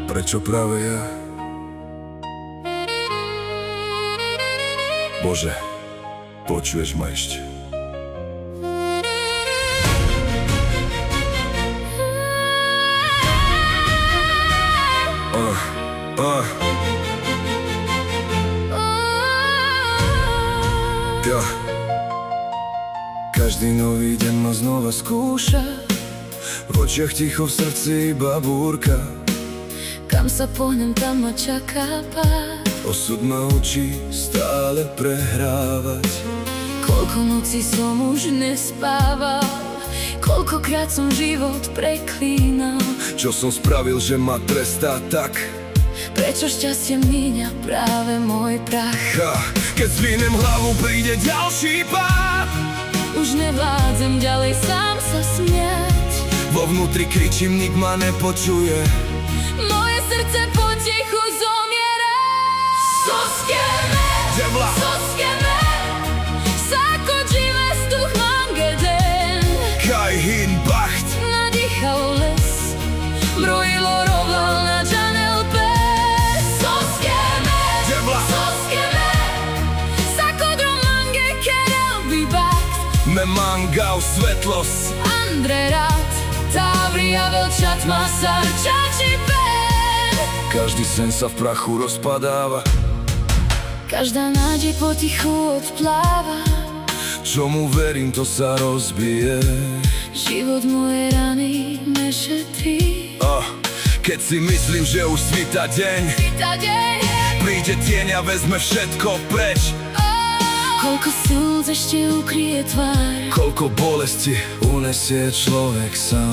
Prečo práve ja? Bože, počuješ ma ešte? Ja. Každý nový deň ma znova skúša, v očiach ticho, v srdci iba búrka. Kam sa pohnem, tam ma čaká pád. Osud ma učí stále prehrávať. Koľko nocí som už nespával, koľkokrát som život preklínal. Čo som spravil, že ma trestá tak? Prečo šťastie míňa práve môj prach? Keď zvinem hlavu, príde ďalší pád. Už nevládzem ďalej sám sa smiať. Vo vnútri kričím, nik ma nepočuje. Moje srdce potichu zomiera. Soskieme, Devla. soskieme, sakođime stuh mangeden. Kaj hin bacht. Nadýchal les, mrojilo rovlal na džanelpe. Soskieme, Devla. soskieme, sakodro mange kerel bibakt. Me mangao svetlos. Andre Rad, Tavria velčat masar čači pen. Každý sen sa v prachu rozpadáva. Každá nádej potichu odpláva. Čomu verím, to sa rozbije. Život moje rany nešetrí. Keď si myslím, že už svita deň, príde tieň a vezme všetko preč. Koľko slz ešte ukryje tvár, Koľko bolesti unesie človek sám.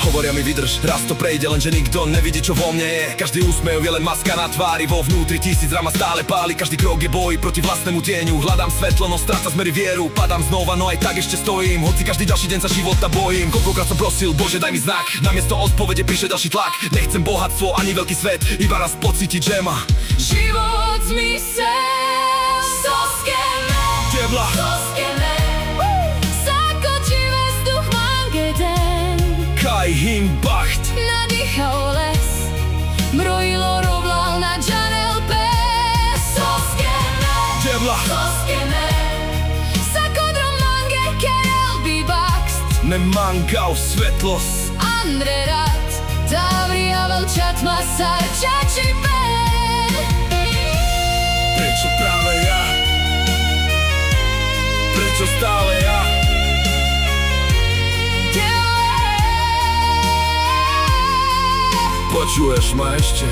Hovoria mi vydrž, raz to prejde, lenže nikto nevidí, čo vo mne je. Každý úsmev je len maska na tvári, vo vnútri tisíc rama stále páli. Každý krok je boj proti vlastnému tieňu. Hľadám svetlo, no stráca smery vieru. Padám znova, no aj tak ešte stojím. Hoci každý ďalší deň sa života bojím. Koľkokrát som prosil, Bože, daj mi znak. Namiesto odpovede prišiel ďalší tlak. Nechcem bohatstvo ani veľký svet, iba raz pocítiť, že ma život zmysel. Soskieme, Devla. soskieme, sakođime stuh mangeden. Kaj hin bacht. Nadýchal les, mrojilo rovlal na džanelpe. Soskieme, Devla. soskieme, sakodro mange kerel bibakst. Me mangao svetlos. Andre Rad, Tavria velčat masar čači pen. Prečo práve ja? Prečo stále ja? Počuješ ma ešte?